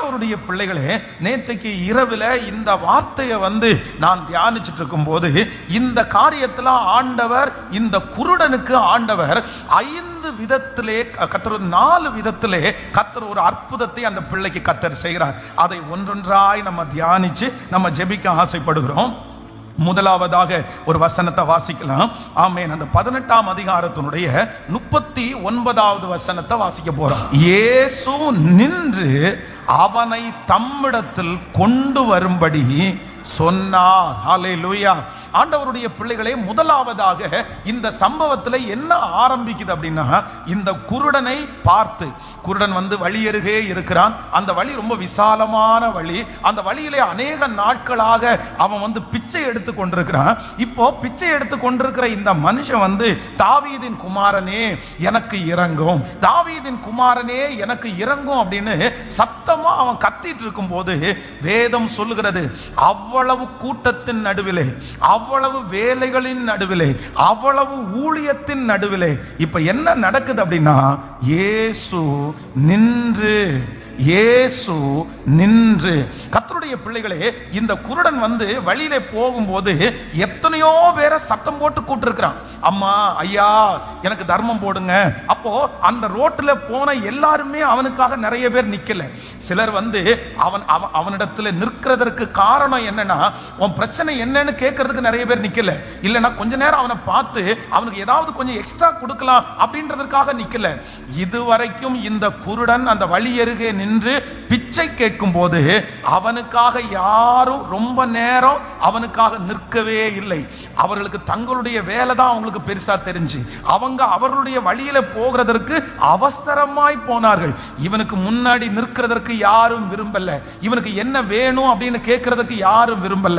ஆண்டவருடைய பிள்ளைகளே, நேற்றைக்கு இரவில் இந்த வார்த்தையை நான் தியானிச்சுட்டு இருக்கும் போது இந்த காரியத்தில் ஆண்டவர் இந்த குருடனுக்கு ஆண்டவர் 5 விதத்திலே கர்த்தர் 4 விதத்திலே கர்த்தர் ஒரு அற்புதத்தை அந்த பிள்ளைக்கு கர்த்தர் செய்கிறார். அதை ஒன்றொன்றாய் நம்ம தியானிச்சு நம்ம ஜெபிக்க ஆசைப்படுகிறோம். முதலாவதாக ஒரு வசனத்தை வாசிக்கலாம். ஆமென். அந்த 18ஆம் அதிகாரத்தினுடைய 39வது வசனத்தை வாசிக்க போறோம். இயேசு நின்று அவனை தம்மிடத்தில் கொண்டு வரும்படி சொன்னார். ஹல்லேலூயா. ஆண்டவருடைய பிள்ளைகளே, முதலாவதாக இந்த சம்பவத்தில் என்ன ஆரம்பிக்குது அப்படின்னா, இந்த குருடனை பார்த்து, குருடன் வழியருகே இருக்கிறான். அந்த வழி ரொம்ப விசாலமான வழி. அந்த வழியிலே அநேக நாட்களாக அவன் பிச்சை எடுத்து கொண்டிருக்கிறான். இப்போ பிச்சை எடுத்து கொண்டிருக்கிற இந்த மனுஷன் தாவீதின் குமாரனே எனக்கு இறங்கும், தாவீதின் குமாரனே எனக்கு இறங்கும் அப்படின்னு சத்தமா அவன் கத்திட்டு இருக்கும் போது வேதம் சொல்லுகிறது, அவ்வளவு கூட்டத்தின் நடுவிலே, அவ்வளவு வேலைகளின் நடுவிலே, அவ்வளவு ஊழியத்தின் நடுவிலே இப்ப என்ன நடக்குது அப்படின்னா, இயேசு நின்று கர்த்தருடைய பிள்ளைகளே, இந்த குருடன் வழியிலே போகும்போது எத்தனையோ பேரை சத்தம் போட்டு கூப்பிட்டுருக்கிறான். அம்மா, ஐயா, எனக்கு தர்மம் போடுங்க. அப்போ அந்த ரோட்டில் போன எல்லாருமே அவனுக்காக நிறைய பேர் நிக்கல. சிலர் அவனிடத்துல நிற்கிறதற்கு காரணம் என்னன்னா, உன் பிரச்சனை என்னன்னு கேட்கறதுக்கு நிறைய பேர் நிக்கல. இல்லைன்னா கொஞ்ச நேரம் அவனை பார்த்து அவனுக்கு ஏதாவது கொஞ்சம் எக்ஸ்ட்ரா கொடுக்கலாம் அப்படின்றதுக்காக நிக்கல. இதுவரைக்கும் இந்த குருடன் அந்த வழியருகே நின்று பிச்சை கேட்கும் போது அவனுக்காக யாரும் ரொம்ப நேரம் அவனுக்காக நிற்கவே இல்லை. அவர்களுக்கு தங்களுடைய வேலை தான் அவங்களுக்கு பெருசா தெரிஞ்சு அவங்க அவர்களுடைய வழியில போகிறதற்கு அவசரமாய் போனார்கள். இவனுக்கு முன்னாடி நிற்கிறதற்கு யாரும் விரும்பல. இவனுக்கு என்ன வேணும் அப்படின்னு கேட்கறதுக்கு யாரும் விரும்பல.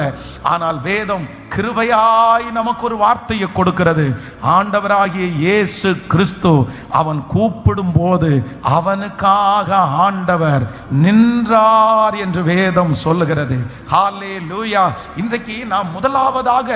ஆனால் வேதம் கிருபையாய் நமக்கு ஒரு வார்த்தையை கொடுக்கிறது. ஆண்டவராகிய இயேசு கிறிஸ்து அவன் கூப்பிடும் போது அவனுக்காக ஆண்டவர் நின்றார் என்று வேதம் சொல்லுகிறது. ஹல்லேலூயா. இன்றைக்கு நாம் முதலாவதாக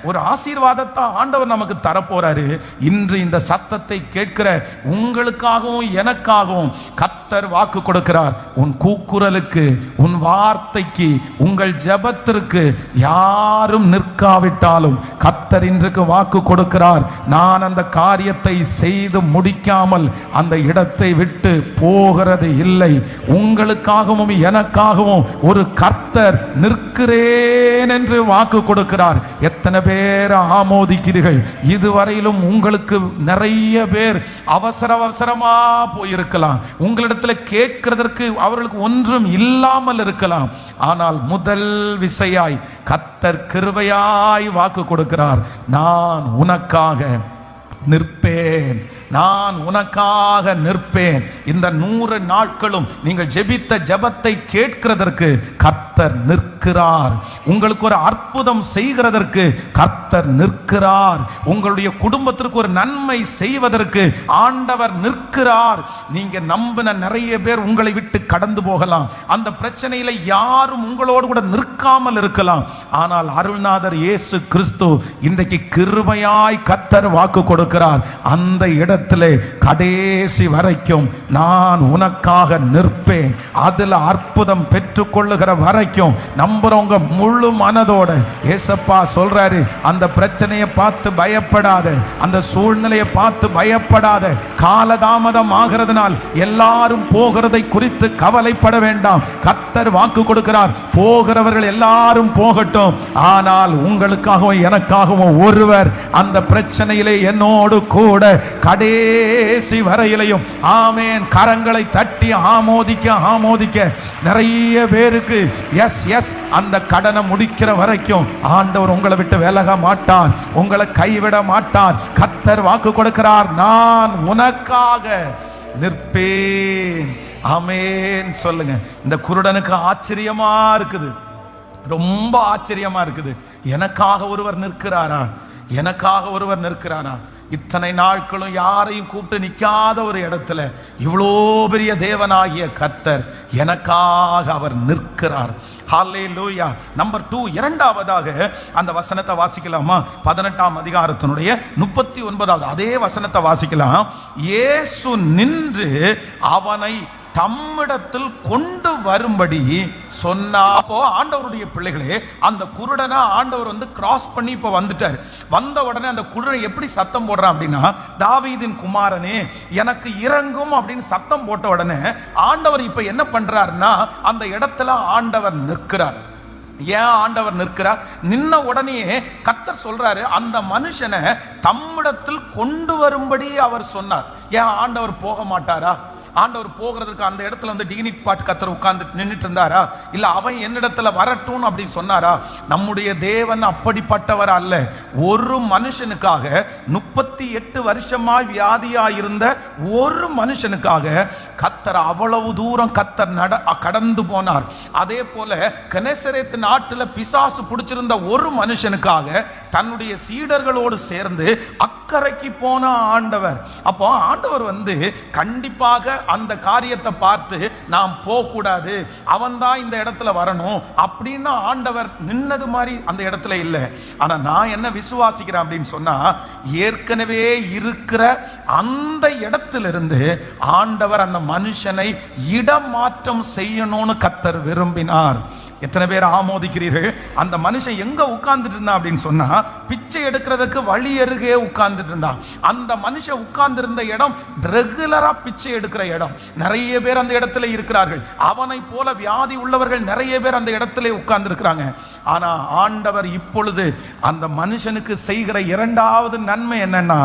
ஒரு ஆசீர்வாதத்தை ஆண்டவர் நமக்கு தரப்போறாரு. இன்று இந்த சத்தத்தை கேட்கிற உங்களுக்காகவும் எனக்காகவும் கர்த்தர் வாக்கு கொடுக்கிறார். உன் கூக்குரலுக்கு, உன் வார்த்தைக்கு, உங்கள் ஜெபத்திற்கு யாரும் நிற்காவிட்டாலும் கர்த்தர் இன்றைக்கு வாக்கு கொடுக்கிறார். நான் அந்த காரியத்தை செய்து முடிக்காமல் அந்த இடத்தை விட்டு போகிறது இல்லை. உங்களுக்காகவும் எனக்காகவும் ஒரு கர்த்தர் நிற்கிறேன் என்று வாக்கு கொடுக்கிறார். எத்தனை பேர் ஆமோதிக்கிறீர்கள்? இதுவரையிலும் உங்களுக்கு நிறைய பேர் அவசரமா போயிருக்கலாம். உங்களிடத்தில் கேட்கிறதற்கு அவர்களுக்கு ஒன்றும் இல்லாமல் இருக்கலாம். ஆனால் முதல் விசையாய் கர்த்தர் கிருபையாய் வாக்கு கொடுக்கிறார். நான் உனக்காக நிற்பேன், நான் உனக்காக நிற்பேன். இந்த 100 நாட்களும் நீங்கள் ஜெபித்த ஜெபத்தை கேட்கிறதற்கு கர்த்தர் நிற்கிறார். உங்களுக்கு ஒரு அற்புதம் செய்கிறதற்கு கர்த்தர் நிற்கிறார். உங்களுடைய குடும்பத்திற்கு ஒரு நன்மை செய்வதற்கு ஆண்டவர் நிற்கிறார். நீங்க நம்பின நிறைய பேர் உங்களை விட்டு கடந்து போகலாம். அந்த பிரச்சனையில யாரும் உங்களோடு கூட நிற்காமல் இருக்கலாம். ஆனால் அருள்நாதர் இயேசு கிறிஸ்து இன்றைக்கு கிருபையாய் கர்த்தர் வாக்கு கொடுக்கிறார். அந்த இடத்தில் கடைசி வரைக்கும் நான் உனக்காக நிற்பேன். அதுல அற்புதம் பெற்றுக் கொள்ளுகிற வரைக்கும் நம்புறவங்க முழு மனதோட ஏசப்பா சொல்றாரு, அந்த பிரச்சனையை பார்த்து பயப்படாத, அந்த சூழ்நிலையை பார்த்து பயப்படாத. காலதாமதம் ஆகிறதுனால் எல்லாரும் போகிறதை குறித்து கவலைப்பட வேண்டாம். கர்த்தர் வாக்கு கொடுக்கிறார், போகிறவர்கள் எல்லாரும் போகட்டும். ஆனால் உங்களுக்காகவும் எனக்காகவும் ஒருவர் அந்த பிரச்சனையிலே என்னோடு கூட கடைசி வரையிலையும் ஆமென் கரங்களை தட்டி ஆமோதிக்க நிறைய பேருக்கு எஸ் அந்த கடனை முடிக்கிற வரைக்கும் ஆண்டவர் உங்களை விட்டு விலக மாட்டார், உங்களை கைவிட மாட்டார். கர்த்தர் வாக்கு கொடுக்கிறார், நான் உனக்காக நிற்பேன். ஆமென் சொல்லுங்க. இந்த குருடனுக்கு ஆச்சரியமா இருக்குது, ரொம்ப ஆச்சரியமா இருக்குது. எனக்காக ஒருவர் நிற்கிறாரா, எனக்காக ஒருவர் நிற்கிறாரா? இத்தனை நாட்களும் யாரையும் கூப்பிட்டு நிற்காத ஒரு இடத்துல இவ்வளோ பெரிய தேவனாகிய கர்த்தர் எனக்காக அவர் நிற்கிறார். ஹல்லேலூயா. நம்பர் 2, இரண்டாவதாக அந்த வசனத்தை வாசிக்கலாமா? 18ஆம் அதிகாரத்தினுடைய 39வது அதே வசனத்தை வாசிக்கலாம். இயேசு நின்று அவனை தம்மிடத்தில் கொண்டு வரும்படி சொன்னார். அப்போ ஆண்டவருடைய பிள்ளைகளே, அந்த குருடனை ஆண்டவர் வந்து கிராஸ் பண்ணி இப்ப வந்துட்டார். வந்த உடனே அந்த குருடன் எப்படி சத்தம் போடுறான் அப்படின்னா, தாவீதின் குமாரனே எனக்கு இறங்கும் அப்படின்னு சத்தம் போட்ட உடனே ஆண்டவர் இப்ப என்ன பண்றாருன்னா, அந்த இடத்துல ஆண்டவர் நிற்கிறார். ஏன் ஆண்டவர் நிற்கிறார்? நின்ன உடனே கர்த்தர் சொல்றாரு, அந்த மனுஷனை தம்மிடத்தில் கொண்டு வரும்படி அவர் சொன்னார். ஏன் ஆண்டவர் போக மாட்டாரா? ஆண்டவர் போகிறதுக்கு அந்த இடத்துல வந்து டிகினிட் பாட்டு கர்த்தர் உட்கார்ந்து நின்றுட்டு இருந்தாரா? இல்ல அவன் என்னிடத்துல வரட்டும் அப்படின்னு சொன்னாரா? நம்முடைய தேவன் அப்படிப்பட்டவர் அல்ல. ஒரு மனுஷனுக்காக 38 வருஷமாய் வியாதியாயிருந்த ஒரு மனுஷனுக்காக கர்த்தர் அவ்வளவு தூரம் கர்த்தர் கடந்து போனார். அதே போல கெனசரேத் நாட்டுல பிசாசு பிடிச்சிருந்த ஒரு மனுஷனுக்காக தன்னுடைய சீடர்களோடு சேர்ந்து அக்கறைக்கு போன ஆண்டவர். அப்போ ஆண்டவர் வந்து கண்டிப்பாக அந்த காரியத்தை பார்த்து நாம் போக கூடாது, அவன் தான் இந்த இடத்துல வரணும் அப்படின்னு ஆண்டவர் நின்னது மாதிரி அந்த இடத்துல இல்லை. ஆனா நான் என்ன விசுவாசிக்கிறேன் அப்படின்னு சொன்னா, ஏற்கனவே இருக்கிற அந்த இடத்திலிருந்து ஆண்டவர் அந்த மனுஷனை இடமாற்றம் செய்யணும்னு கர்த்தர் விரும்பினார். எத்தனை பேர் ஆமோதிக்கிறீர்கள்? அந்த மனுஷன் எங்க உட்கார்ந்துட்டு இருந்தான் அப்படின்னு சொன்னா, பிச்சை எடுக்கிறதுக்கு வழி அருகே உட்கார்ந்துட்டு இருந்தான். அந்த மனுஷன் உட்கார்ந்து இருந்த இடம் ரெகுலரா பிச்சை எடுக்கிற இடம். நிறைய பேர் அந்த இடத்துல இருக்கிறார்கள். அவனை போல வியாதி உள்ளவர்கள் நிறைய பேர் அந்த இடத்துல உட்கார்ந்து இருக்கிறாங்க. ஆனா ஆண்டவர் இப்பொழுது அந்த மனுஷனுக்கு செய்கிற இரண்டாவது நன்மை என்னன்னா,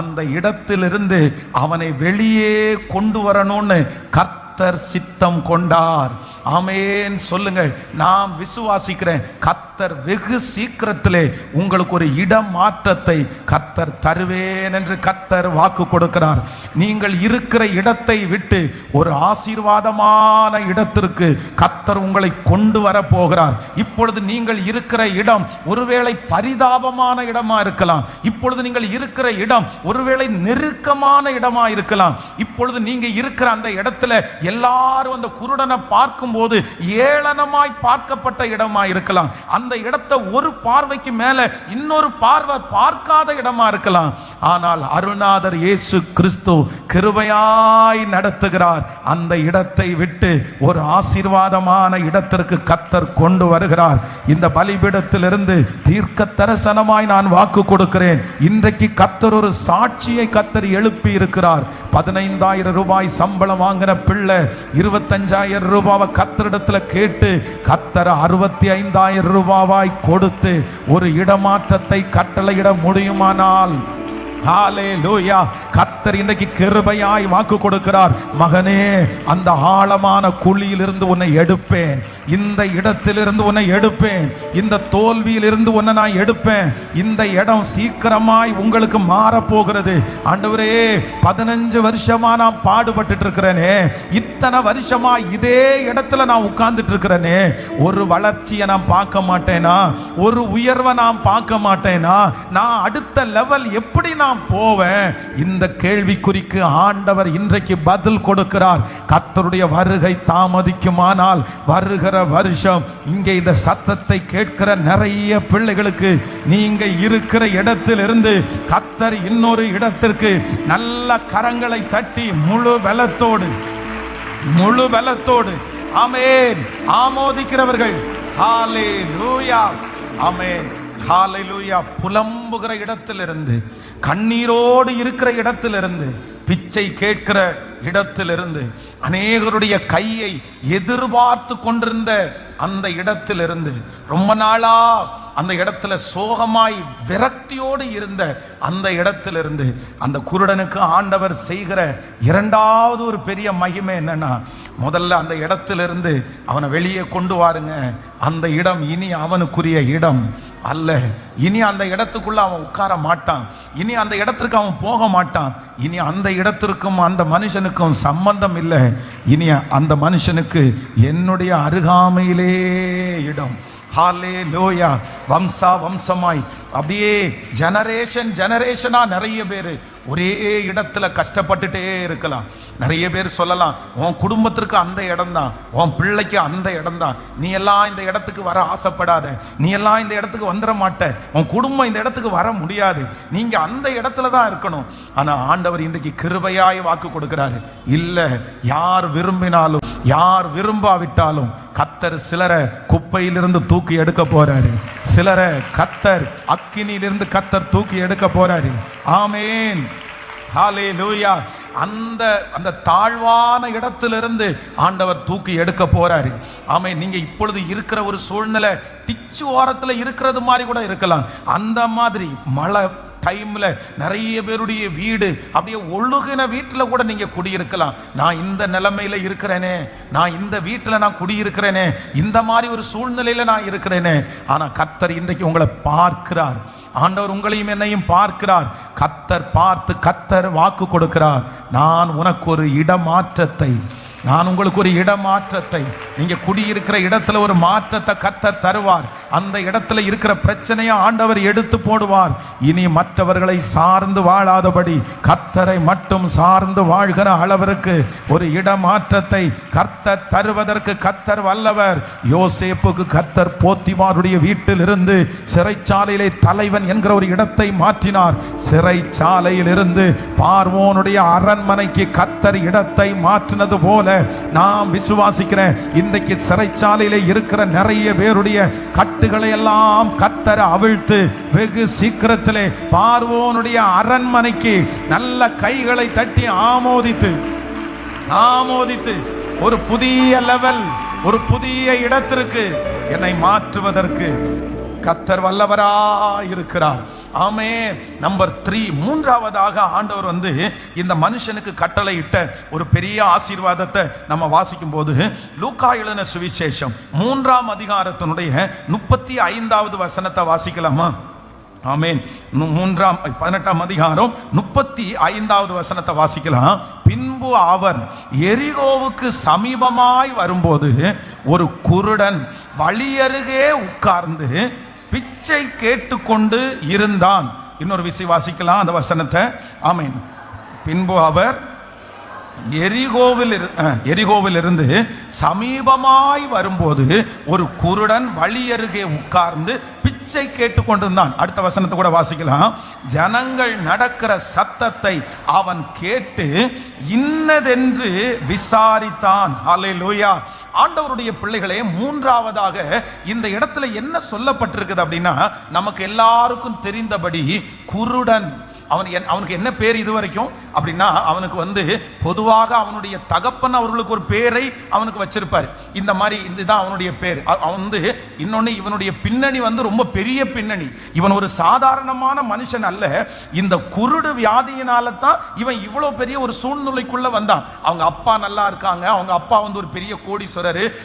அந்த இடத்திலிருந்து அவனை வெளியே கொண்டு வரணும்னு கர்த்தர் சித்தம் கொண்டார். ஆமென் சொல்லுங்கள். நாம் விசுவாசிக்கிறேன், கர்த்தர் வெகு சீக்கிரத்திலே உங்களுக்கு ஒரு இடமாற்றத்தை கர்த்தர் தருவேன் என்று கர்த்தர் வாக்கு கொடுக்கிறார். நீங்கள் இருக்கிற இடத்தை விட்டு ஒரு ஆசீர்வாதமான இடத்திற்கு கர்த்தர் உங்களை கொண்டு வர போகிறார். இப்பொழுது நீங்கள் இருக்கிற இடம் ஒருவேளை பரிதாபமான இடமா இருக்கலாம். இப்பொழுது நீங்கள் இருக்கிற இடம் ஒருவேளை நெருக்கமான இடமா இருக்கலாம். இப்பொழுது நீங்க இருக்கிற அந்த இடத்துல எல்லாரும் அந்த குருடனை பார்க்கும் போது ஏளனமாய் பார்க்கப்பட்ட இடமா இருக்கலாம். அந்த இடத்தை ஒரு பார்வைக்கு மேல இன்னொரு பார்வை பார்க்காத இடமா இருக்கலாம். ஆனால் அருள்நாதர் இயேசு கிறிஸ்து கிருபையாய் நடத்துகிறார். அந்த இடத்தை விட்டு ஒரு ஆசீர்வாதமான இடத்திற்கு கர்த்தர் கொண்டு வருகிறார். இந்த பலிபீடத்திலிருந்து தீர்க்க தரிசனமாய் நான் வாக்கு கொடுக்கிறேன். இன்றைக்கு கர்த்தர் ஒரு சாட்சியை கர்த்தர் எழுப்பி இருக்கிறார். 15,000 ரூபாய் சம்பளம் வாங்கின பிள்ளை 25,000 ரூபாவை கர்த்தரிடத்துல கேட்டு கர்த்தர் 65,000 ரூபாவாய் கொடுத்து ஒரு இடமாற்றத்தை கட்டளையிட முடியுமானால், ஹalleluya, கர்த்தர் இன்றைக்கு கிருபையாய் வாக்கு கொடுக்கிறார். மகனே, அந்த ஆழமான குழியிலிருந்து உன்னை எடுப்பேன், இந்த இடத்திலிருந்து உன்னை எடுப்பேன், இந்த தோல்வியிலிருந்து உன்னை நான் எடுப்பேன். இந்த இடம் சீக்கிரமாய் உங்களுக்கு மாற போகிறது. ஆண்டவரே, 15 வருஷமா நான் பாடுபட்டு இருக்கிறேனே, இத்தனை வருஷமா இதே இடத்துல நான் உட்கார்ந்துட்டு இருக்கிறேனே, ஒரு வளர்ச்சியை நான் பார்க்க மாட்டேனா? ஒரு உயர்வை நான் பார்க்க மாட்டேனா? நான் அடுத்த லெவல் எப்படி நான் போவேன்? இந்த கேள்விக்குறிக்கு ஆண்டவர் இன்றைக்கு பதில் கொடுக்கிறார். கர்த்தருடைய வருகை தாமதிக்குமானால் வருகிற வருஷம் இங்கே இந்த சத்தத்தை கேட்கிற நிறைய பிள்ளைகளுக்கு நீங்க இருக்கிற இடத்திலிருந்து கர்த்தர் இன்னொரு இடத்திற்கு நல்ல கரங்களை தட்டி முழு பலத்தோடு ஆமென் ஆமோதிக்கிறவர்கள் ஹalleluya, ஆமென் ஹalleluya. புலம்புகிற இடத்திலிருந்து, கண்ணீரோடு இருக்கிற இடத்திலிருந்து, பிச்சை கேட்கிற இடத்திலிருந்து, அநேகருடைய கையை எதிர்பார்த்து கொண்டிருந்த அந்த இடத்திலிருந்து, ரொம்ப நாளா அந்த இடத்துல சோகமாய் விரக்தியோடு இருந்த அந்த இடத்திலிருந்து அந்த குருடனுக்கு ஆண்டவர் செய்கிற இரண்டாவது ஒரு பெரிய மகிமை என்னன்னா, முதல்ல அந்த இடத்திலிருந்து அவனை வெளியே கொண்டு வாருங்க. அந்த இடம் இனி அவனுக்குரிய இடம் அல்ல. இனி அந்த இடத்துக்குள்ள அவன் உட்கார மாட்டான். இனி அந்த இடத்திற்கு அவன் போக மாட்டான். இனி அந்த இடத்திற்கும் அந்த மனுஷனுக்கும் சம்பந்தம் இல்லை. இனி அந்த மனுஷனுக்கு என்னுடைய அருகாமையிலே இடம். ஹல்லேலூயா. வம்சா வம்சமாய் அப்படியே ஜெனரேஷனா நிறைய பேர் ஒரே இடத்துல கஷ்டப்பட்டுட்டே இருக்கலாம். நிறைய பேர் சொல்லலாம், உன் குடும்பத்திற்கு அந்த இடம் தான், உன் பிள்ளைக்கு அந்த இடம் தான், நீ எல்லாம் இந்த இடத்துக்கு வர ஆசைப்படாத, நீ எல்லாம் இந்த இடத்துக்கு வந்துட மாட்ட, உன் குடும்பம் இந்த இடத்துக்கு வர முடியாது, நீங்க அந்த இடத்துல தான் இருக்கணும். ஆனா ஆண்டவர் இன்றைக்கு கிருபையாய் வாக்கு கொடுக்கிறாரு, இல்ல யார் விரும்பினாலும் யார் விரும்பாவிட்டாலும் கர்த்தர் சிலரை குப்பையிலிருந்து தூக்கி எடுக்க போறாரு, சிலரை கர்த்தர் அக்கினியிலிருந்து கர்த்தர் தூக்கி எடுக்க போறாரு. ஆமென், ஹல்லேலூயா. அந்த தாழ்வான இடத்திலிருந்து ஆண்டவர் தூக்கி எடுக்க போறாரு. ஆமென். நீங்க இப்பொழுது இருக்கிற ஒரு சூழ்நிலை டிச்சு ஓரத்தில் இருக்கிறது மாதிரி கூட இருக்கலாம். அந்த மாதிரி மழை டைம்ல நிறைய பேருடைய வீடு அப்படியே ஒழுகின வீட்டில் கூட நீங்க குடியிருக்கலாம். நான் இந்த நிலைமையில இருக்கிறேனே, நான் இந்த வீட்டில் நான் குடியிருக்கிறேனே, இந்த மாதிரி ஒரு சூழ்நிலையில நான் இருக்கிறேனே. ஆனா கர்த்தர் இன்றைக்கு உங்களை பார்க்கிறார். ஆண்டவர் உங்களையும் என்னையும் பார்க்கிறார். கர்த்தர் பார்த்து கர்த்தர் வாக்கு கொடுக்கிறார், நான் உனக்கு ஒரு இடமாற்றத்தை, நான் உங்களுக்கு ஒரு இடமாற்றத்தை, நீங்க குடியிருக்கிற இடத்துல ஒரு மாற்றத்தை கர்த்தர் தருவார். அந்த இடத்துல இருக்கிற பிரச்சனையை ஆண்டவர் எடுத்து போடுவார். இனி மற்றவர்களை சார்ந்து வாழாதபடி கர்த்தரை மட்டும் சார்ந்து வாழ்கிற அளவிற்கு ஒரு இடமாற்றத்தை கர்த்தர் தருவதற்கு கர்த்தர் வல்லவர். யோசேப்புக்கு கர்த்தர் போத்திமாருடைய வீட்டில் இருந்து சிறைச்சாலையிலே தலைவன் என்கிற ஒரு இடத்தை மாற்றினார். சிறைச்சாலையில் இருந்து பார்வோனுடைய அரண்மனைக்கு கர்த்தர் இடத்தை மாற்றினது போல நாம் விசுவாசிக்கிறேன், இன்றைக்கு சிறைச்சாலையிலே இருக்கிற நிறைய பேருடைய கட்டுகளை எல்லாம் கர்த்தர் அவிழ்த்து வெகு சீக்கிரத்திலே பார்வோனுடைய அரண்மனைக்கு நல்ல கைகளை தட்டி ஆமோதித்து ஒரு புதிய லெவல், ஒரு புதிய இடத்திற்கு என்னை மாற்றுவதற்கு கர்த்தர் வல்லவராய் இருக்கிறார். ஆமென். நம்பர் 3, மூன்றாவதாக ஆண்டவர் இந்த மனுஷனுக்கு கட்டளையிட்ட ஒரு பெரிய ஆசீர்வாதத்தை நம்ம வாசிக்கும் போது லூக்கா எழுதின சுவிசேஷம் 3ஆம் அதிகாரத்தினுடைய 35வது வசனத்தை வாசிக்கலாமா? ஆமென். 18ஆம் அதிகாரம் 35வது வசனத்தை வாசிக்கலாம். பின்பு அவர் எரிகோவுக்கு சமீபமாய் வரும்போது ஒரு குருடன் வழியருகே உட்கார்ந்து பிச்சை கேட்டுக்கொண்டு இருந்தான். இன்னொரு விசை வாசிக்கலாம் அந்த வசனத்தை. ஆமென். பின்பு அவர் எரிகோவில் இருந்து சமீபமாய் வரும்போது ஒரு குருடன் வழியருகே உட்கார்ந்து பிச்சை கேட்டுக்கொண்டிருந்தான். அடுத்த வசனத்தை கூட வாசிக்கலாம். ஜனங்கள் நடக்கிற சத்தத்தை அவன் கேட்டு இன்னதென்று விசாரித்தான். ஹல்லேலூயா. ஆண்டவருடைய பிள்ளைகளே, மூன்றாவதாக இந்த இடத்துல என்ன சொல்லப்பட்டிருக்குது அப்படின்னா, நமக்கு எல்லாருக்கும் தெரிந்தபடி குருடன், அவனுக்கு என்ன பேர் இது வரைக்கும் அப்படின்னா, அவனுக்கு பொதுவாக அவனுடைய தகப்பன் அவர்களுக்கு ஒரு பேரை அவனுக்கு வச்சிருப்பார். இந்த மாதிரி இதுதான் அவனுடைய பேர். அவன் இன்னொன்னு, இவனுடைய பின்னணி ரொம்ப பெரிய பின்னணி. இவன் ஒரு சாதாரணமான மனுஷன் அல்ல. இந்த குருடு வியாதியினால தான் இவன் இவ்வளவு பெரிய ஒரு சூழ்நிலைக்குள்ள வந்தான். அவங்க அப்பா நல்லா இருக்காங்க, அவங்க அப்பா ஒரு பெரிய கோடீஸ்வரர்,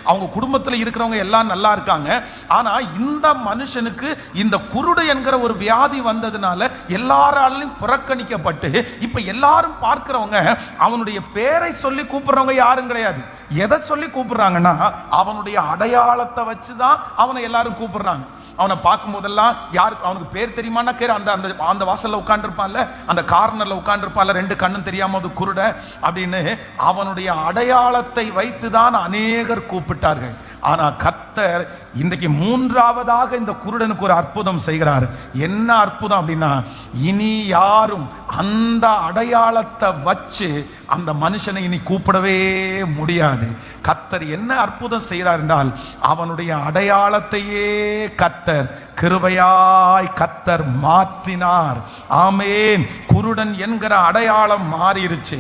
அவங்க குடும்பத்தில் இருக்கிறவங்க எல்லாம் நல்லா இருக்காங்க. ஆனா இந்த மனுஷனுக்கு இந்த குருடு என்கிற ஒரு வியாதி வந்ததுனால எல்லாராலும் புறக்கணிக்கப்பட்டு இப்ப எல்லாரும் பார்க்கிறவங்க அவனுடைய பேரை சொல்லி கூப்பிடுறவங்க யாரும் கிடையாது. எதை சொல்லி கூப்பிடுறாங்கன்னா, அவனுடைய அடையாளத்தை வச்சுதான் அவனை எல்லாரும் கூப்பிடுறாங்க. அவனை பார்க்கும் போதெல்லாம் யாருக்கு அவனுக்கு பேர் தெரியுமான்னா, அந்த வாசல்ல உட்கார்ந்துருப்பான்ல, அந்த கார்னர்ல உட்கார்ந்துருப்பான்ல, 2 கண்ணும் தெரியாம அது குருட அப்படின்னு அவனுடைய அடையாளத்தை வைத்துதான் அநேகர் கூப்பிட்டார்கள். ஆனா கர்த்தர் இன்றைக்கு மூன்றாவதாக இந்த குருடனுக்கு ஒரு அற்புதம் செய்கிறார். என்ன அற்புதம் அப்படின்னா, இனி யாரும் அந்த அடையாளத்தை வச்சு அந்த மனுஷனை இனி கூப்பிடவே முடியாது. கர்த்தர் என்ன அற்புதம் செய்கிறார் என்றால், அவனுடைய அடையாளத்தையே கர்த்தர் கிருபையாய் கர்த்தர் மாற்றினார். ஆமென். குருடன் என்கிற அடையாளம் மாறிருச்சு,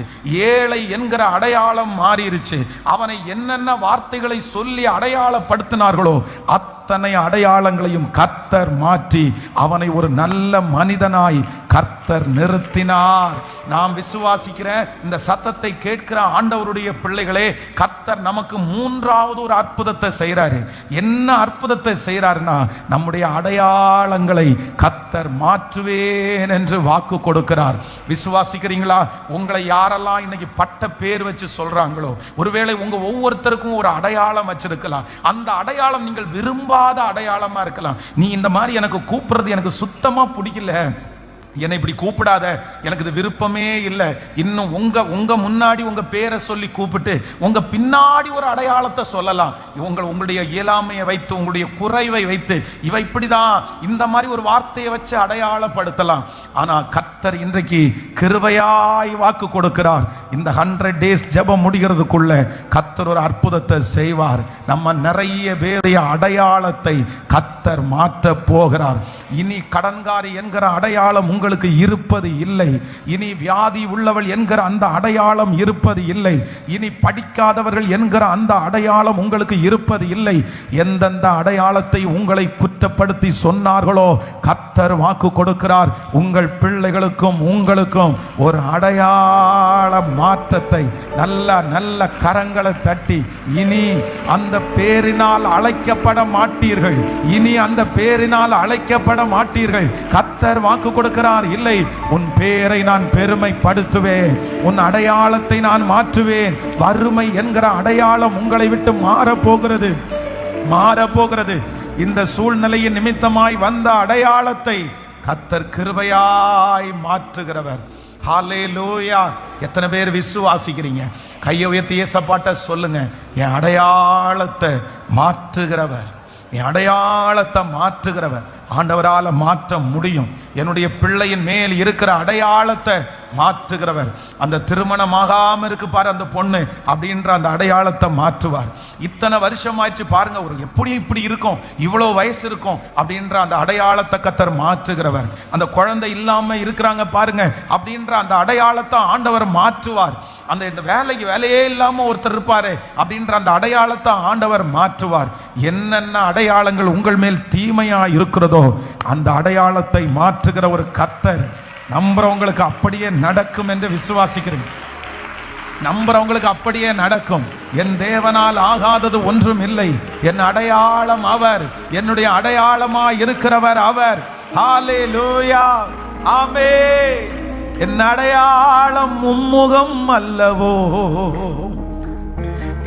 ஏழை என்கிற அடையாளம் மாறிருச்சு. அவனை என்னென்ன வார்த்தைகளை சொல்லி அடையாளப்படுத்தினார்களோ அத்தனை அடையாளங்களையும் கர்த்தர் மாற்றி அவனை ஒரு நல்ல மனிதனாய் கர்த்தர் நிறுத்தினார். நாம் விசுவாசிக்கிற இந்த சத்தத்தை கேட்கிற ஆண்டவருடைய பிள்ளைகளே, கர்த்தர் நமக்கு மூன்றாவது ஒரு அற்புதத்தை செய்கிறாரு. என்ன அற்புதத்தை செய்கிறாருன்னா, நம்முடைய அடையாளங்களை கர்த்தர் மாற்றுவேன் என்று வாக்கு கொடுக்கிறார். விசுவாசிக்கிறீங்களா? உங்களை யாரெல்லாம் இன்னைக்கு பட்ட பேர் வச்சு சொல்றாங்களோ, ஒருவேளை உங்க ஒவ்வொருத்தருக்கும் ஒரு அடையாளம் வச்சிருக்கலாம். அந்த அடையாளம் நீங்கள் விரும்பாத பிடிக்காத அடையாளமா இருக்கலாம். நீ இந்த மாதிரி எனக்கு கூப்பிடுறது எனக்கு சுத்தமா பிடிக்கல, என்னை இப்படி கூப்பிடாத, எனக்கு இது விருப்பமே இல்லை. இன்னும் உங்க முன்னாடி உங்க பேரை சொல்லி கூப்பிட்டு உங்க பின்னாடி ஒரு அடையாளத்தை சொல்லலாம். உங்களுடைய இயலாமையை வைத்து, உங்களுடைய குறைவை வைத்து, இவ இப்படிதான், இந்த மாதிரி ஒரு வார்த்தையை வச்சு அடையாளப்படுத்தலாம். ஆனா கர்த்தர் இன்றைக்கு கிருபையாய் வாக்கு கொடுக்கிறார். இந்த 100 days ஜெபம் முடிகிறதுக்குள்ள கர்த்தர் ஒரு அற்புதத்தை செய்வார். நம்ம நிறைய பேருடைய அடையாளத்தை கர்த்தர் மாற்ற போகிறார். இனி கடன்காரி என்கிற அடையாளம் உங்களுக்கு இருப்பது இல்லை. இனி வியாதி உள்ளவள் என்கிற அந்த அடையாளம் இருப்பது இல்லை. இனி படிக்காதவர்கள் என்கிற அந்த அடையாளம் உங்களுக்கு இருப்பது இல்லை. எந்தெந்த அடையாளத்தை உங்களை குற்றப்படுத்தி சொன்னார்களோ கர்த்தர் வாக்கு கொடுக்கிறார், உங்கள் பிள்ளைகளுக்கும் உங்களுக்கும் ஒரு அடையாள மாற்றத்தை. நல்ல நல்ல கரங்களை தட்டி, இனி அந்த பேரினால் அழைக்கப்பட மாட்டீர்கள், இனி அந்த பேரினால் அழைக்கப்பட மாட்டீர்கள். கர்த்தர் வாக்கு கொடுக்கிறார், இல்லை, உன் பேரை நான் பெருமைப்படுத்துவேன், உன் அடையாளத்தை நான் மாற்றுவேன். வறுமை என்கிற அடையாளம் உங்களை விட்டு மாறப்போகிறது, மாறப்போகிறது. இந்த சூழ்நிலையின் நிமித்தமாய் வந்த அடையாளத்தை கர்த்தர் கிருபையாய் மாற்றுகிறவர். ஹல்லேலூயா. எத்தனை பேர் விசுவாசிக்கிறீங்க? கையை உயர்த்தி இயேசுப்பாட்ட சொல்லுங்க, என் அடையாளத்தை மாற்றுகிறவர், என் அடையாளத்தை மாற்றுகிறவர். ஆண்டவரால் மாற்ற முடியும். என்னுடைய பிள்ளையின் மேல் இருக்கிற அடையாளத்தை மாற்றுகிறவர். அந்த திருமணமாகாம இருக்கு பாரு அந்த பொண்ணு அப்படின்ற அந்த அடையாளத்தை மாற்றுவார். இத்தனை வருஷமாச்சு பாருங்க, ஒரு எப்படி இப்படி இருக்கும், இவ்வளவு வயசு இருக்கும் அப்படின்ற அந்த அடையாளத்தை கர்த்தர் மாற்றுகிறவர். அந்த குழந்தை இல்லாம இருக்கிறாங்க பாருங்க அப்படின்ற அந்த அடையாளத்தை ஆண்டவர் மாற்றுவார். அந்த இந்த வேலையே இல்லாம ஒருத்தர் இருப்பாரு அப்படின்ற அந்த அடையாளத்தை ஆண்டவர் மாற்றுவார். என்னென்ன அடையாளங்கள் உங்கள் மேல் தீமையா இருக்கிறதோ அந்த அடையாளத்தை மாற்றுகிற ஒரு கர்த்தர். நம்புறவங்களுக்கு அப்படியே நடக்கும் என்று விசுவாசிக்கிறேன். நம்புறவங்களுக்கு அப்படியே நடக்கும். என் தேவனால் ஆகாதது ஒன்றும் இல்லை. என் அடையாளம் அவர், என்னுடைய அடையாளமா இருக்கிறவர் அவர். ஹல்லேலூயா, ஆமென். என் அடையாளம் உம்முகம் அல்லவோ,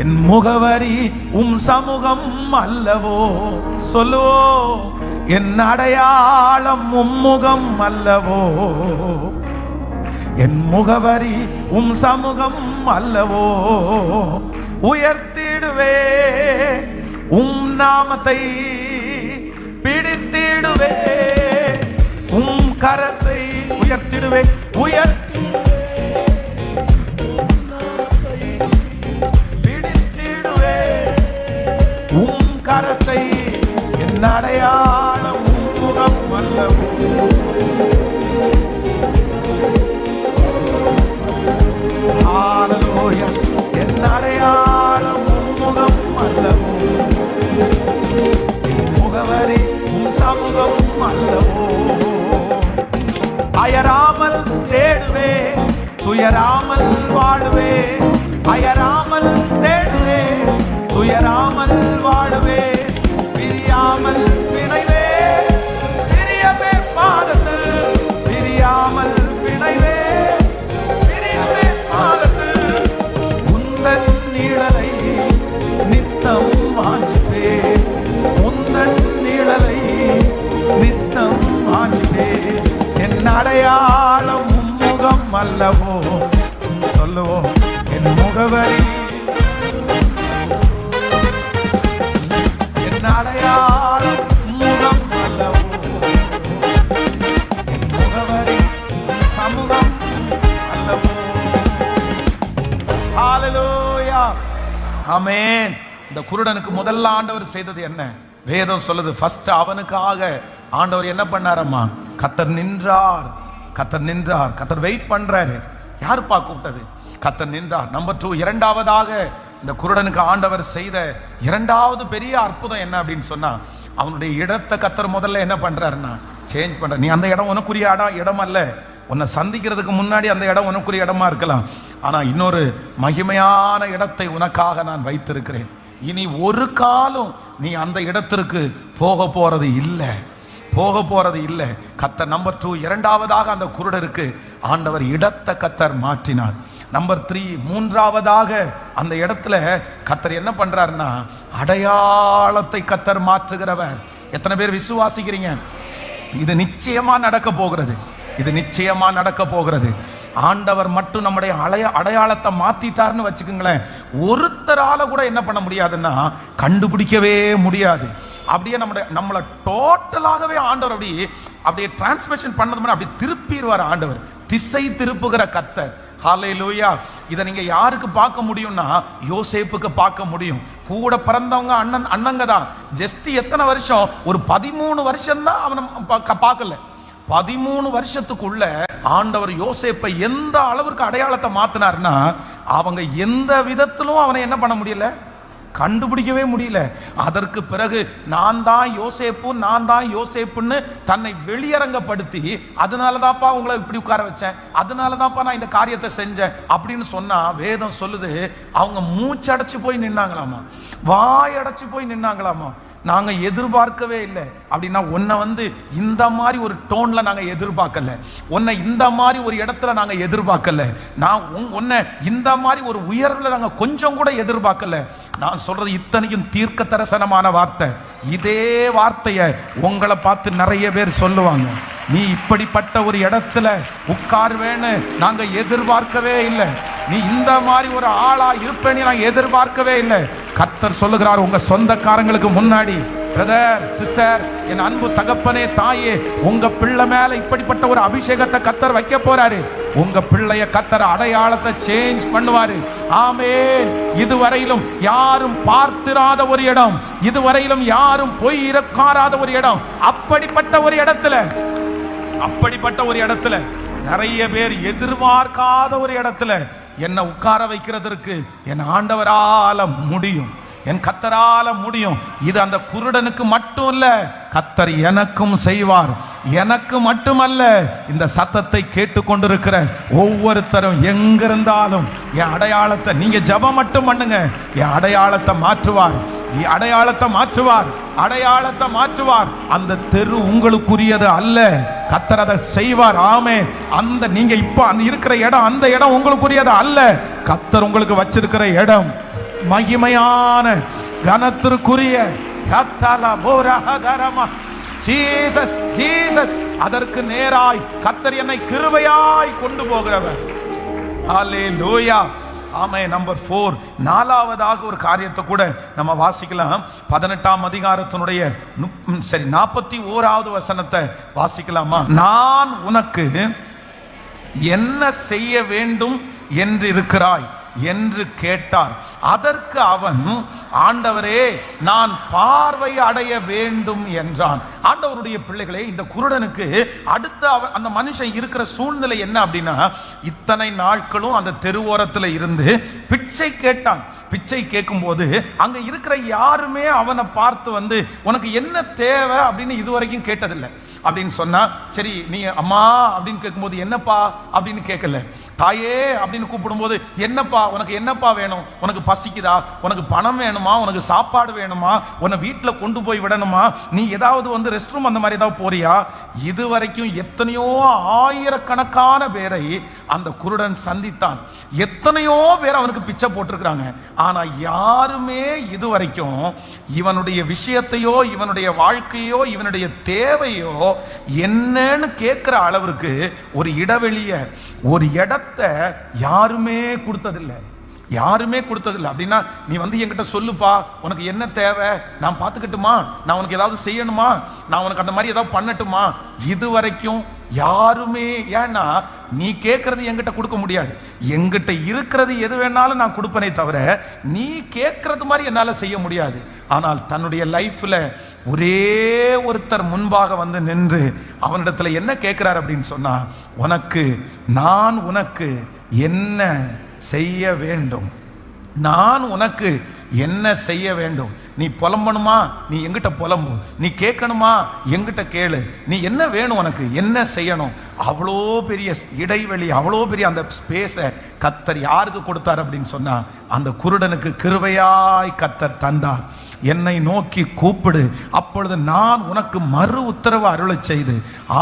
என் முகவரி உம் சமூகம் அல்லவோ. சொல்லுவோ, என் அடையாளம் உம்முகம் அல்லவோ, என் முகவரி உம் சமூகம் அல்லவோ. உயர்த்திடுவே உம் நாமத்தை, பிடித்திடுவே உம் கரத்தை. உயர்த்திடுவே, பிடித்திடுவே உம் கரத்தை. என் அடையாளம் முகம் அல்லவோ, ஹல்லேலூயா. என் அடையாளம் முகம் அல்லவோ, முகவரி உம் சமூகம் அல்லவோ. அயராமல் தேடுவே, துயராமல் வாழுவே, அயராமல் தேடுவே, துயராமல் வாழுவே. பிரியாமல் பிணைவே, பிரியவே பாதத்தில், பிரியாமல் பிணைவே, பிரியவே பாதத்தில். உந்தன் நிழலை நித்தம் வாஞ்சிப்பே, உந்தன் நிழலை நித்தம் வாஞ்சிப்பே. என் அடையாளம் முகம் அல்லவோ, சொல்லுவோம், என் முகவரி. என் அடையாளம் முகம் அல்லவோ, என் முகவரி சமூகம் அல்லவோ. ஹல்லேலூயா, ஆமென். இந்த குருடனுக்கு முதல்ல ஆண்டவர் செய்தது என்ன? வேதம் சொல்லுது, ஃபர்ஸ்ட் அவனுக்காக ஆண்டவர் என்ன பண்ணாரம்மா? கர்த்தர் நின்றார், கர்த்தர் நின்றார், கர்த்தர் வெயிட் பண்றாரு. யாருப்பா கூப்பிட்டது? கர்த்தர் நின்றார். நம்பர் 2, இரண்டாவதாக இந்த குருடனுக்கு ஆண்டவர் செய்த இரண்டாவது பெரிய அற்புதம் என்ன அப்படின்னு சொன்னா, அவனுடைய இடத்தை கர்த்தர் முதல்ல என்ன பண்றாருன்னா சேஞ்ச் பண்ற. நீ அந்த இடம் உனக்குரிய இடம் அல்ல. உன்னை சந்திக்கிறதுக்கு முன்னாடி அந்த இடம் உனக்குரிய இடமா இருக்கலாம். ஆனா இன்னொரு மகிமையான இடத்தை உனக்காக நான் வைத்திருக்கிறேன். இனி ஒரு காலம் நீ அந்த இடத்திற்கு போக போறது இல்லை, போக போறது இல்லை. கர்த்தர் நம்பர் 2, இரண்டாவதாக அந்த குருடருக்கு ஆண்டவர் இடத்தை கர்த்தர் மாற்றினார். நம்பர் 3, மூன்றாவதாக அந்த இடத்துல கர்த்தர் என்ன பண்றாருன்னா, அடையாளத்தை கர்த்தர் மாற்றுகிறவர். எத்தனை பேர் விசுவாசிக்கிறீங்க? இது நிச்சயமா நடக்க போகிறது. இது நிச்சயமா நடக்க போகிறது. ஆண்டவர் மட்டும் நம்முடைய அடையாளத்தை மாத்திட்டாருன்னு வச்சுக்கோங்களேன், ஒருத்தரால கூட என்ன பண்ண முடியாதுன்னா கண்டுபிடிக்கவே முடியாது. அப்படியே நம்மளை டோட்டலாகவே ஆண்டவர் அப்படியே டிரான்ஸ்மிஷன் பண்ணது மாதிரி அப்படியே திருப்பிடுவார் ஆண்டவர். திசை திருப்புகிற கர்த்தர். ஹல்லேலூயா. இதை நீங்க யாருக்கு பார்க்க முடியும்னா, யோசேப்புக்கு பார்க்க முடியும். கூட பிறந்தவங்க அண்ணங்க தான். ஜஸ்ட் எத்தனை வருஷம்? ஒரு 13 வருஷம் தான் அவனை பார்க்கல. 13 வருஷத்துக்குள்ள ஆண்டவர் யோசேப்பை எந்த அளவிற்கு அடையாளத்தை மாத்தினார்னா, அவங்க எந்த விதத்திலும் அவனை என்ன பண்ண முடியல, கண்டுபிடிக்கவே முடியல. அதற்கு பிறகு நான் தான் யோசேப்புன்னு தன்னை வெளியரங்கப்படுத்தி, அதனாலதான்ப்பா உங்களை இப்படி உட்கார வச்சேன், அதனாலதான்ப்பா நான் இந்த காரியத்தை செஞ்சேன் அப்படின்னு சொன்னா, வேதம் சொல்லுது அவங்க மூச்சடைச்சு போய் நின்னாங்களாமா, வாயடைச்சு போய் நின்னாங்களாமா. நாங்க எதிர்பார்க்கவே இல்லை. அப்படின்னா உன்னை இந்த மாதிரி ஒரு டோன்ல நாங்க எதிர்பார்க்கல, உன்னை இந்த மாதிரி ஒரு இடத்துல நாங்க எதிர்பார்க்கல, நான் உன்னை இந்த மாதிரி ஒரு உயர்வுல நாங்க கொஞ்சம் கூட எதிர்பார்க்கல. நான் சொல்றது இத்தனைக்கும் தீர்க்க தரிசனமான வார்த்தை. இதே வார்த்தையை உங்களை பார்த்து நிறைய பேர் சொல்லுவாங்க. நீ இப்படிப்பட்ட ஒரு இடத்துல உட்கார்வேன்னு நாங்க எதிர்பார்க்கவே இல்லை, நீ இந்த மாதிரி ஒரு ஆளா இருப்பேன்னு நாங்க எதிர்பார்க்கவே இல்லை. கர்த்தர் சொல்லுகிறார், உங்க சொந்தக்காரங்களுக்கு முன்னாடி, பிரதர் சிஸ்டர், என் அன்பு தகப்பனே தாயே, உங்க பிள்ளை மேல இப்படிப்பட்ட ஒரு அபிஷேகத்தை கர்த்தர் வைக்க போறாரு. உங்க பிள்ளைய கர்த்தர் அடையாளத்தை சேஞ்ச் பண்ணுவாரு. ஆமென். இதுவரையிலும் யாரும் பார்த்திராத ஒரு இடம், இதுவரையிலும் யாரும் போய் இருக்காராத ஒரு இடம், அப்படிப்பட்ட ஒரு இடத்துல நிறைய பேர் எதிர்பார்க்காத ஒரு இடத்துல என்ன உட்கார வைக்கிறதற்கு என் ஆண்டவரால முடியும், என் கர்த்தரால முடியும். இது அந்த குருடனுக்கு மட்டும் இல்ல, கர்த்தர் எனக்கும் செய்வார். எனக்கு மட்டுமல்ல, இந்த சத்தத்தை கேட்டுக்கொண்டிருக்கிற ஒவ்வொருத்தரும் எங்கிருந்தாலும் என் அடையாளத்தை, நீங்க ஜெபம் மட்டும் பண்ணுங்க, என் அடையாளத்தை மாற்றுவார், அடையாளத்தை மாற்றுவார், அடையாளத்தை மாற்றுவார். அந்த தெரு உங்களுக்குரியது அல்ல, கர்த்தர் அதை செய்வார். ஆமென். அந்த நீங்க இப்ப அந்த இருக்கிற இடம், அந்த இடம் உங்களுக்குரியது அல்ல. கர்த்தர் உங்களுக்கு வச்சிருக்கிற இடம் மகிமையான கனத்திற்குரிய ஜீசஸ், ஜீசஸ். அதற்கு நேராய் கர்த்தர் என்னை கிருபையாய் கொண்டு போகிறவர். ஹல்லேலூயா. ஆமென். நம்பர் 4, நாலாவதாக ஒரு காரியத்தை கூட நம்ம வாசிக்கலாம். 18ஆம் அதிகாரத்தினுடைய 41வது வசனத்தை வாசிக்கலாமா? நான் உனக்கு என்ன செய்ய வேண்டும் என்று இருக்கிறாய் என்று கேட்டார். அதற்கு அவன், ஆண்டவரே, நான் பார்வை அடைய வேண்டும் என்றான். ஆண்டவருடைய பிள்ளைகளே, இந்த குருடனுக்கு அடுத்த அந்த மனுஷன் இருக்கிற சூழ்நிலை என்ன அப்படின்னா, இத்தனை நாட்களும் அந்த தெருவோரத்தில் இருந்து பிச்சை கேட்டான். பிச்சை கேட்கும் போது அங்க இருக்கிற யாருமே அவனை பார்த்து உனக்கு என்ன தேவை அப்படின்னு இதுவரைக்கும் கேட்டதில்லை. அப்படின்னு சொன்னா, சரி நீ அம்மா அப்படின்னு கேட்கும்போது என்னப்பா அப்படின்னு கேட்கல, தாயே அப்படின்னு கூப்பிடும்போது என்னப்பா, உனக்கு என்னப்பா வேணும், உனக்கு பசிக்குதா, உனக்கு பணம் வேணுமா, உனக்கு சாப்பாடு வேணுமா, உன்னை வீட்டில் கொண்டு போய் விடணுமா, நீ ஏதாவது ரெஸ்ட் ரூம் அந்த மாதிரி ஏதாவது போறியா, இதுவரைக்கும் எத்தனையோ ஆயிரக்கணக்கான பேரை அந்த குருடன் சந்தித்தான். எத்தனையோ பேர் அவனுக்கு பிச்சை போட்டிருக்கிறாங்க. ஆனா யாருமே இதுவரைக்கும் இவனுடைய விஷயத்தையோ, இவனுடைய வாழ்க்கையோ, இவனுடைய தேவையோ என்னன்னு கேட்கிற அளவிற்கு ஒரு இடைவெளிய, ஒரு இடத்தை யாருமே கொடுத்ததில்லை, யாருமே கொடுத்ததில்லை. அப்படின்னா நீ என்கிட்ட சொல்லுப்பா, உனக்கு என்ன தேவை, நான் பார்த்துக்கட்டுமா, நான் உனக்கு ஏதாவது செய்யணுமா, நான் உனக்கு அந்த மாதிரி ஏதாவது பண்ணட்டுமா, இதுவரைக்கும் யாருமே. ஏன்னா நீ கேட்கறது என்கிட்ட கொடுக்க முடியாது, என்கிட்ட இருக்கிறது எது வேணாலும் நான் கொடுப்பனே தவிர நீ கேட்கறது மாதிரி என்னால் செய்ய முடியாது. ஆனால் தன்னுடைய லைஃப்ல ஒரே ஒருத்தர் முன்பாக நின்று அவனிடத்துல என்ன கேட்கிறார் அப்படின்னு சொன்னா, நான் உனக்கு என்ன செய்ய வேண்டும், நான் உனக்கு என்ன செய்ய வேண்டும், நீ புலம்பணுமா நீ எங்கிட்ட புலம்பு, நீ கேட்கணுமா எங்கிட்ட கேளு, நீ என்ன வேணும், உனக்கு என்ன செய்யணும். அவ்வளோ பெரிய இடைவெளி, அவ்வளோ பெரிய அந்த ஸ்பேஸை கர்த்தர் யாருக்கு கொடுத்தார் அப்படின்னு சொன்னா, அந்த குருடனுக்கு கிருபையாய் கர்த்தர் தந்தார். என்னை நோக்கி கூப்பிடு, அப்பொழுது நான் உனக்கு மறு உத்தரவு அருளச் செய்து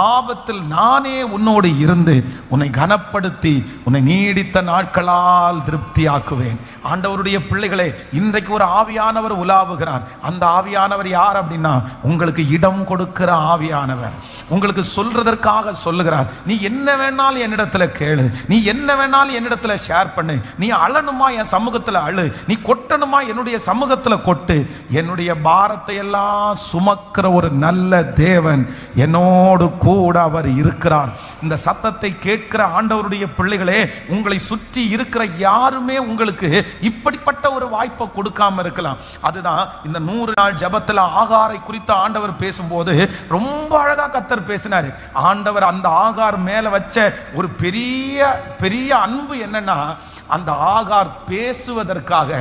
ஆபத்தில் நானே உன்னோடு இருந்து உன்னை கனப்படுத்தி உன்னை நீடித்த நாட்களால் திருப்தியாக்குவேன். ஆண்டவருடைய பிள்ளைகளே, இன்றைக்கு ஒரு ஆவியானவர் உலாவுகிறார். அந்த ஆவியானவர் யார் அப்படின்னா, உங்களுக்கு இடம் கொடுக்கிற ஆவியானவர். உங்களுக்கு சொல்றதற்காக சொல்லுகிறார். நீ என்ன வேணாலும் என்னிடத்துல கேளு, நீ என்ன வேணாலும் என்னிடத்துல ஷேர் பண்ணு, நீ அழணுமா என் சமூகத்துல அழு, நீ கொட்டணுமா என்னுடைய சமூகத்துல கொட்டு. என்னுடைய பாரத்தை எல்லாம் சுமக்கிற ஒரு நல்ல தேவன் என்னோடு கூட அவர் இருக்கிறார். இந்த சத்தத்தை கேட்கிற ஆண்டவருடைய பிள்ளைகளே, உங்களை சுற்றி இருக்கிற யாருமே உங்களுக்கு இப்படிப்பட்ட ஒரு வாய்ப்பை கொடுக்காம இருக்கலாம். அதுதான் இந்த 100 நாள் ஜெபத்துல ஆகாரை குறித்து ஆண்டவர் பேசும்போது ரொம்ப அழகா கர்த்தர் பேசினாரு. ஆண்டவர் அந்த ஆகார் மேல வச்ச ஒரு பெரிய பெரிய அன்பு என்னன்னா, அந்த ஆகார் பேசுவதற்காக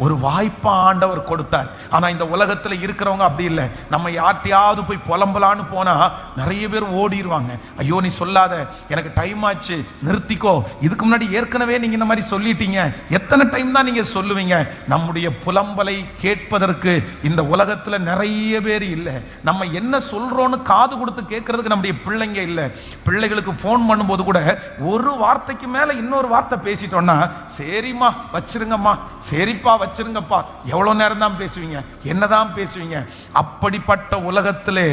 ஒரு வாய்ப்பை ஆண்டவர் கொடுத்தார். ஆனா இந்த உலகத்துல இருக்கிறவங்க அப்படி இல்லை. நம்ம யார்ட்டையாவது போய் புலம்பலான்னு போனா நிறைய பேர் ஓடிடுவாங்க. ஐயோ நீ சொல்லாத, எனக்கு டைம் ஆச்சு, நிறுத்திக்கோ, இதுக்கு முன்னாடி ஏற்கனவே நீங்க இந்த மாதிரி சொல்லிட்டீங்க, எத்தனை டைம் தான் நீங்க சொல்லுவீங்க. நம்முடைய புலம்பலை கேட்பதற்கு இந்த உலகத்துல நிறைய பேர் இல்லை. நம்ம என்ன சொல்றோன்னு காது கொடுத்து கேட்கறதுக்கு நம்முடைய பிள்ளைங்க இல்லை. பிள்ளைகளுக்கு போன் பண்ணும்போது கூட ஒரு வார்த்தைக்கு மேல இன்னொரு வார்த்தை பேசிட்டோம்னா, சரிம்மா வச்சிருங்கம்மா, சரிப்பா வச்சிருங்கப்பா, எவ்வளவு நேரம் தான் பேசுவீங்க, என்னதான் பேசுவீங்க. அப்படிப்பட்ட உலகத்திலே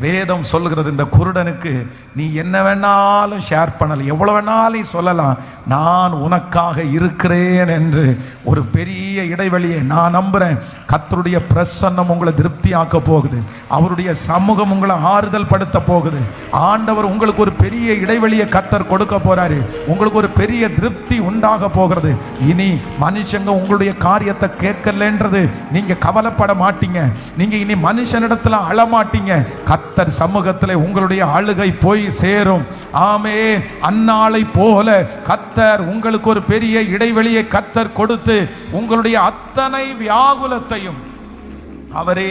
வேதம் சொல்லுகிறது, இந்த குருடனுக்கு நீ என்ன வேணாலும் ஷேர் பண்ணலாம், எவ்வளவு வேணாலும் சொல்லலாம், நான் உனக்காக இருக்கிறேன் என்று ஒரு பெரிய இடைவெளியை நான் நம்புறேன். கர்த்தருடைய பிரசன்னம் உங்களை திருப்தியாக்க போகுது. அவருடைய சமூகம் உங்களை ஆறுதல் படுத்த போகுது. ஆண்டவர் உங்களுக்கு ஒரு பெரிய இடைவெளியை கர்த்தர் கொடுக்க போறாரு. உங்களுக்கு ஒரு பெரிய திருப்தி உண்டாக போகிறது. இனி மனுஷங்க உங்களுடைய காரியத்தை கேட்கலன்றது நீங்க கவலைப்பட மாட்டீங்க. நீங்க இனி மனுஷனிடத்துல அழமாட்டீங்க. கர்த்தர் சமூகத்தில் உங்களுடைய அழுகை போய் சேரும். ஆமென். அன்னாளை போல கர்த்தர் உங்களுக்கு ஒரு பெரிய இடைவெளியை கர்த்தர் கொடுத்து உங்களுடைய அத்தனை வியாகுலத்தையும் அவரே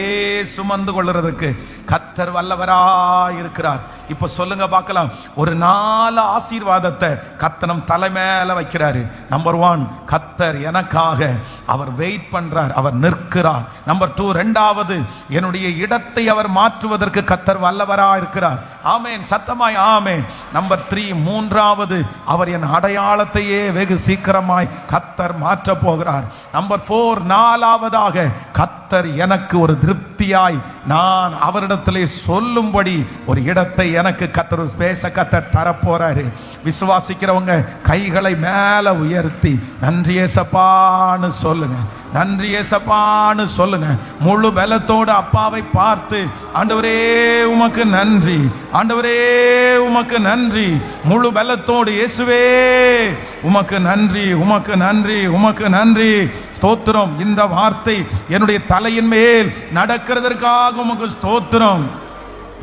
சுமந்து கொள்றதுக்கு கர்த்தர் வல்லவராய் இருக்கிறார். இப்ப சொல்லுங்க பார்க்கலாம், ஒரு 4 ஆசீர்வாதத்தை கர்த்தர் நம் தலை மேல வைக்கிறாரு. நம்பர் 1, கர்த்தர் எனக்காக அவர் வெயிட் பண்றார், அவர் நிற்கிறார். நம்பர் 2, இரண்டாவது, என்னுடைய இடத்தை அவர் மாற்றுவதற்கு கர்த்தர் வல்லவராய் இருக்கிறார். ஆமென், சத்தமாய் ஆமென். நம்பர் 3, மூன்றாவது, அவர் என் அடையாளத்தையே வெகு சீக்கிரமாய் கர்த்தர் மாற்ற போகிறார். நம்பர் 4, நாலாவதாக, கர்த்தர் எனக்கு ஒரு திருப்தியாய் நான் அவரிடத்திலே சொல்லும்படி ஒரு இடத்தை எனக்கு கர்த்தர் பேச கர்த்தர் தரப்போறாரு. விசுவாசிக்கிறவங்க கைகளை மேல உயர்த்தி நன்றி ஏசப்பான்னு சொல்லுங்க, நன்றி ஏசப்பான்னு சொல்லுங்க. முழு பலத்தோடு அப்பாவை பார்த்து, ஆண்டவரே உமக்கு நன்றி, ஆண்டவரே உமக்கு நன்றி. முழு பலத்தோடு இயேசுவே உமக்கு நன்றி, உமக்கு நன்றி, உமக்கு நன்றி. ஸ்தோத்திரம். இந்த வார்த்தை என்னுடைய தலையின் மேல் நடக்கிறதற்காக உமக்கு ஸ்தோத்திரம்.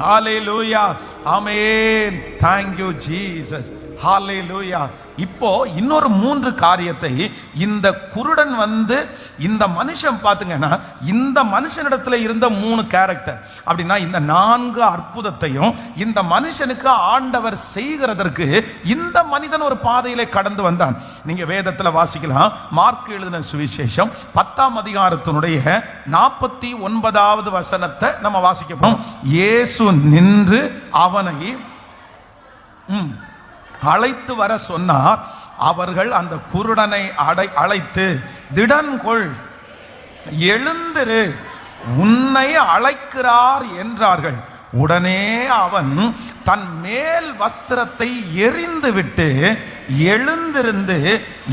ஹalleluya, ஆமென். thank you jesus, ஹalleluya. இப்போ இன்னொரு 3 காரியத்தை இந்த குருடன் வந்து இந்த மனுஷன் பாத்துங்கன்னா, இந்த மனுஷனிடத்துல இருந்த 3 கேரக்டர் அப்படின்னா, இந்த 4 அற்புதத்தையும் இந்த மனுஷனுக்கு ஆண்டவர் செய்கிறதற்கு இந்த மனிதன் ஒரு பாதையிலே கடந்து வந்தான். நீங்க வேதத்துல வாசிக்கலாம். மார்க் எழுதின சுவிசேஷம் 10ஆம் அதிகாரத்தினுடைய 49வது வசனத்தை நம்ம வாசிக்கிறோம். இயேசு நின்று அவனை அழைத்து வர சொன்னார். அவர்கள் அந்த குருடனை அழைத்து, திடன் கொள், எழுந்திரு, உன்னை அழைக்கிறார் என்றார்கள். உடனே அவன் தன் மேல் வஸ்திரத்தை எறிந்து விட்டு எழுந்திருந்து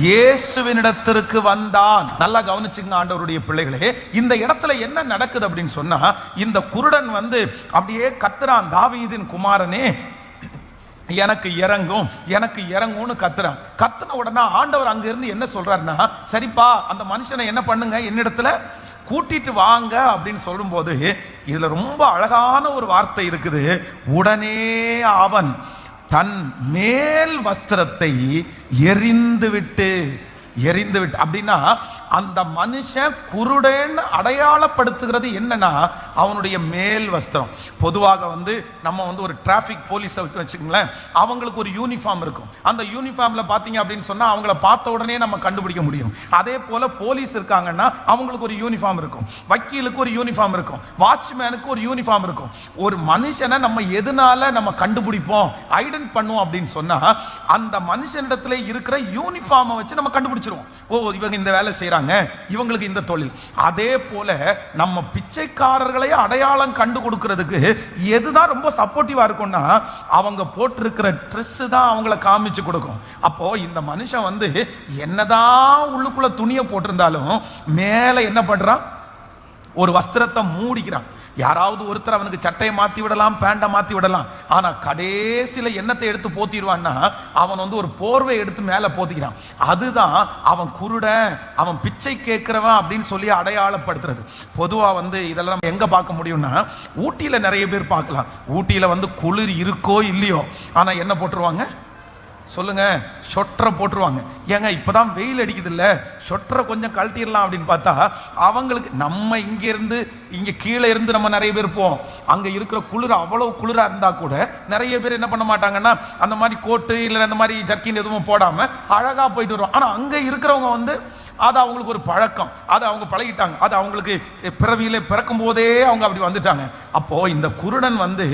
இயேசுவினிடத்திற்கு வந்தான். நல்லா கவனிச்சுங்க ஆண்டவருடைய பிள்ளைகளே, இந்த இடத்துல என்ன நடக்குது அப்படின்னு சொன்னா, இந்த குருடன் வந்து அப்படியே கத்துறான், தாவீதின் குமாரனே எனக்கு இறங்கும், எனக்கு இறங்கும்னு கத்துறான். கத்துன உடனே ஆண்டவர் அங்க இருந்து என்ன சொல்றாருன்னா, சரிப்பா அந்த மனுஷனை என்ன பண்ணுங்க, என்னிடத்துல கூட்டிட்டு வாங்க அப்படின்னு சொல்லும்போது இதுல ரொம்ப அழகான ஒரு வார்த்தை இருக்குது. உடனே அவன் தன் மேல் வஸ்திரத்தை எறிந்து விட்டு, எரிந்து விட்டு. அப்படின்னா அந்த மனுஷன் குருடன் அடையாளப்படுத்துகிறது என்னன்னா அவனுடைய மேல் வஸ்திரம். பொதுவாக வந்து நம்ம வந்து ஒரு டிராபிக் போலீஸ் வச்சுக்கோங்களேன், அவங்களுக்கு ஒரு யூனிஃபார்ம் இருக்கும். அந்த யூனிஃபார்ம்ல பாத்தீங்க அப்படின்னு சொன்னா அவங்கள பார்த்த உடனே நம்ம கண்டுபிடிக்க முடியும். அதே போல போலீஸ் இருக்காங்கன்னா அவங்களுக்கு ஒரு யூனிஃபார்ம் இருக்கும், வக்கீலுக்கு ஒரு யூனிஃபார்ம் இருக்கும், வாட்ச்மேனுக்கு ஒரு யூனிஃபார்ம் இருக்கும். ஒரு மனுஷனை நம்ம எதனால நம்ம கண்டுபிடிப்போம், ஐடென்ட் பண்ணுவோம் அப்படின்னு சொன்னா அந்த மனுஷனிடத்துல இருக்கிற யூனிஃபார்மை வச்சு நம்ம கண்டுபிடிச்சிருவோம். ஓ, இவங்க இந்த வேலை செய்யறாங்க, இவங்களுக்கு இந்த தொழில். அதே போல நம்ம பிச்சைக்காரர்களை அடையாளம் கண்டு கொடுக்கிறதுக்கு எதுதான் ரொம்ப சப்போர்ட்டிவா இருக்கும்னா அவங்க போட்டிருக்கிற ட்ரெஸ் தான் அவங்கள காமிச்சு கொடுக்கும். அப்போ இந்த மனுஷன் வந்து என்னதான் உள்ளுக்குள்ள துணியை போட்டிருந்தாலும் மேல என்ன பண்றான், ஒரு வஸ்திரத்தை மூடிக்கிறான். யாராவது ஒருத்தர் அவனுக்கு சட்டையை மாத்தி விடலாம், பேண்டை மாத்தி விடலாம். ஆனா கடைசியில என்னத்தை எடுத்து போத்திடுவான்னா அவன் வந்து ஒரு போர்வை எடுத்து மேல போத்திக்கிறான். அதுதான் அவன் குருடன், அவன் பிச்சை கேட்கிறவன் அப்படின்னு சொல்லி அடையாளப்படுத்துறது. பொதுவா வந்து இதெல்லாம் நம்ம எங்க பார்க்க முடியும்னா ஊட்டியில நிறைய பேர் பார்க்கலாம். ஊட்டியில வந்து குளிர் இருக்கோ இல்லையோ, ஆனா என்ன போட்டுருவாங்க சொல்லுங்க, சொட்டரை போட்டுருவாங்க. ஏங்க இப்பதான் வெயில் அடிக்குது இல்ல, சொட்டரை கொஞ்சம் கழட்டிடலாம் அப்படின்னு பார்த்தா அவங்களுக்கு நம்ம இங்க கீழே இருந்து நம்ம நிறைய பேர் போவோம். அங்க இருக்கிற குளிர் அவ்வளவு குளிரா இருந்தா கூட நிறைய பேர் என்ன பண்ண மாட்டாங்கன்னா அந்த மாதிரி கோட்டு இல்ல அந்த மாதிரி ஜர்க்கின் எதுவும் போடாம அழகா போயிட்டு வருவோம். ஆனா அங்க இருக்கிறவங்க வந்து அது அவங்களுக்கு ஒரு பழக்கம், அது அவங்க பழகிட்டாங்க, அது அவங்களுக்கு பிறவியில பிறக்கும் போதே அவங்க அப்படி வந்துட்டாங்க. அப்போ இந்த குருடன் வந்து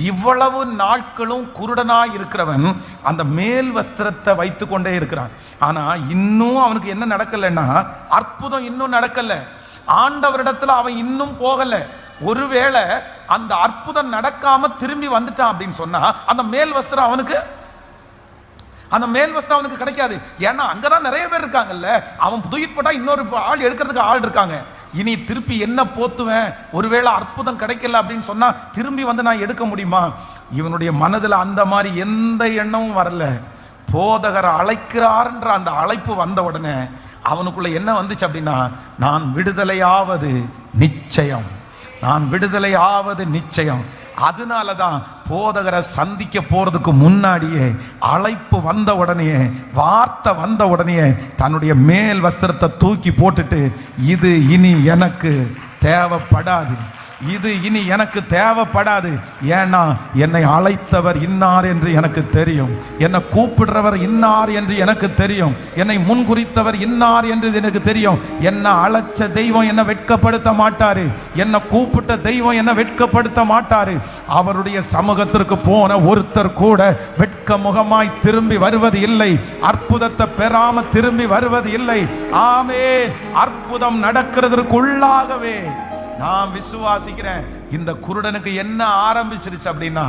இவ்வளவு நாட்களும் குருடனா இருக்கிறவன் அந்த மேல் வஸ்திரத்தை வைத்து கொண்டே இருக்கிறான். ஆனா இன்னும் அவனுக்கு என்ன நடக்கலன்னா அற்புதம் இன்னும் நடக்கல, ஆண்டவரிடத்துல அவன் இன்னும் போகல. ஒருவேளை அந்த அற்புதம் நடக்காம திரும்பி வந்துட்டான் அப்படின்னு சொன்னா அந்த மேல் வஸ்திரம் அவனுக்கு கிடைக்காது. ஏன்னா அங்கதான் நிறைய பேர் இருக்காங்கல்ல, அவன் தூக்கிட்டு போட்டா இன்னொரு ஆள் எடுக்கிறதுக்கு ஆள் இருக்காங்க. இனி திருப்பி என்ன போத்துவேன், ஒருவேளை அற்புதம் கிடைக்கல அப்படின்னு சொன்னா திரும்பி வந்து நான் எடுக்க முடியுமா? இவனுடைய மனதில் அந்த மாதிரி எந்த எண்ணமும் வரல. போதகர் அழைக்கிறார்ன்ற அந்த அழைப்பு வந்த உடனே அவனுக்குள்ள என்ன வந்துச்சு அப்படின்னா நான் விடுதலையாவது நிச்சயம், நான் விடுதலையாவது நிச்சயம். அதனாலதான் போதகரை சந்திக்க போறதுக்கு முன்னாடியே அழைப்பு வந்த உடனே, வார்த்தை வந்த உடனே தன்னுடைய மேல் வஸ்திரத்தை தூக்கி போட்டுட்டு இது இனி எனக்கு தேவைப்படாது, இது இனி எனக்கு தேவைப்படாது. ஏன்னா என்னை அழைத்தவர் இன்னார் என்று எனக்கு தெரியும், என்னை கூப்பிடுறவர் இன்னார் என்று எனக்கு தெரியும், என்னை முன்குறித்தவர் இன்னார் என்று எனக்கு தெரியும். என்னை அழைச்ச தெய்வம் என்னை வெட்கப்படுத்த மாட்டாரு, என்னை கூப்பிட்ட தெய்வம் என்னை வெட்கப்படுத்த மாட்டாரு. அவருடைய சமூகத்திற்கு போன ஒருத்தர் கூட வெட்க முகமாய் திரும்பி வருவது இல்லை, அற்புதத்தை பெறாம திரும்பி வருவது இல்லை. ஆமென். அற்புதம் நடக்கிறதுக்குள்ளாகவே நான் விசுவாசிக்கிறேன். இந்த குருடனுக்கு என்ன ஆரம்பிச்சிருச்சு அப்படின்னா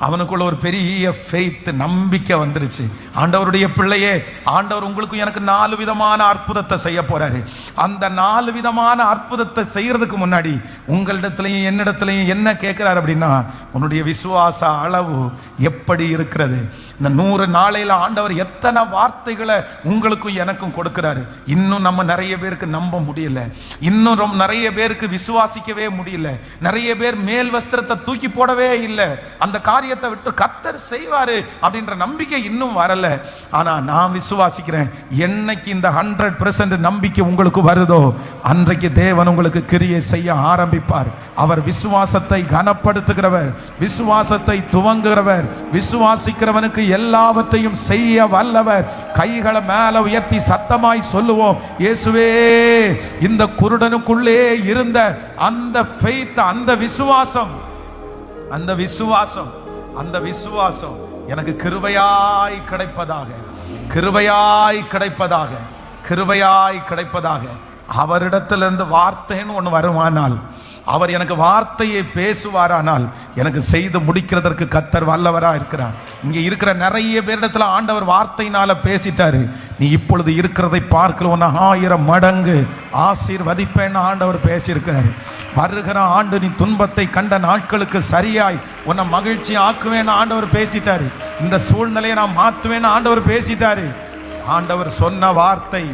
அவனுக்குள்ள ஒரு பெரிய ஃபெய்த், நம்பிக்கை வந்துருச்சு. ஆண்டவருடைய பிள்ளையே, ஆண்டவர் உங்களுக்கும் எனக்கு 4 விதமான அற்புதத்தை செய்ய போறாரு. அந்த 4 விதமான அற்புதத்தை செய்யறதுக்கு முன்னாடி உங்களிடத்திலையும் என்னிடத்திலையும் என்ன கேட்கிறார் அப்படின்னா உன்னுடைய விசுவாச அளவு எப்படி இருக்கிறது? இந்த 100 நாளையில ஆண்டவர் எத்தனை வார்த்தைகளை உங்களுக்கும் எனக்கும் கொடுக்கிறாரு. இன்னும் நம்ம நிறைய பேருக்கு நம்ப முடியல, இன்னும் நிறைய பேருக்கு விசுவாசிக்கவே முடியல. நிறைய பேர் மேல் வஸ்திரத்தை தூக்கி போடவே இல்லை, அந்த காரியத்தை விட்டு கர்த்தர் செய்வாரு அப்படின்ற நம்பிக்கை இன்னும் வரல. ஆனா நான் விசுவாசிக்கிறேன், என்னைக்கு இந்த 100% நம்பிக்கை உங்களுக்கு வருதோ அன்றைக்கு தேவன் உங்களுக்கு கிரியை செய்ய ஆரம்பிப்பார். அவர் விசுவாசத்தை கனப்படுத்துகிறவர், விசுவாசத்தை துவங்குகிறவர், விசுவாசிக்கிறவனுக்கு எல்லாவற்றையும் செய்ய வல்லவர். கைகளை மேல உயர்த்தி சத்தமாய் சொல்லுவோம், இயேசுவே. இந்த குருடனுக்குள்ளே இருந்த அந்த ஃபெய்த், அந்த விசுவாசம், அந்த விசுவாசம், அந்த விசுவாசம் எனக்கு கிருபையாய் கிடைப்பதாக, கிருபையாய் கிடைப்பதாக, கிருபையாய் கிடைப்பதாக. அவரிடத்திலிருந்து வார்த்தைன்னு ஒன்று வருமானால், அவர் எனக்கு வார்த்தையை பேசுவாரானால் எனக்கு செய்து முடிக்கிறதற்கு கர்த்தர் வல்லவரா இருக்கிறார். இங்க இருக்கிற நிறைய பேரிடத்துல ஆண்டவர் வார்த்தையினால பேசிட்டாரு. நீ இப்பொழுது இருக்கிறதை பார்க்கிற 1000 மடங்கு ஆசீர்வதிப்பேன்னு ஆண்டவர் பேசியிருக்கிறாரு. வருகிற ஆண்டு நீ துன்பத்தை கண்ட நாட்களுக்கு சரியாய் உன்னை மகிழ்ச்சி ஆக்குவேன்னு ஆண்டவர் பேசிட்டாரு. இந்த சூழ்நிலையை நான் மாற்றுவேன்னு ஆண்டவர் பேசிட்டாரு. ஆண்டவர் சொன்ன வார்த்தை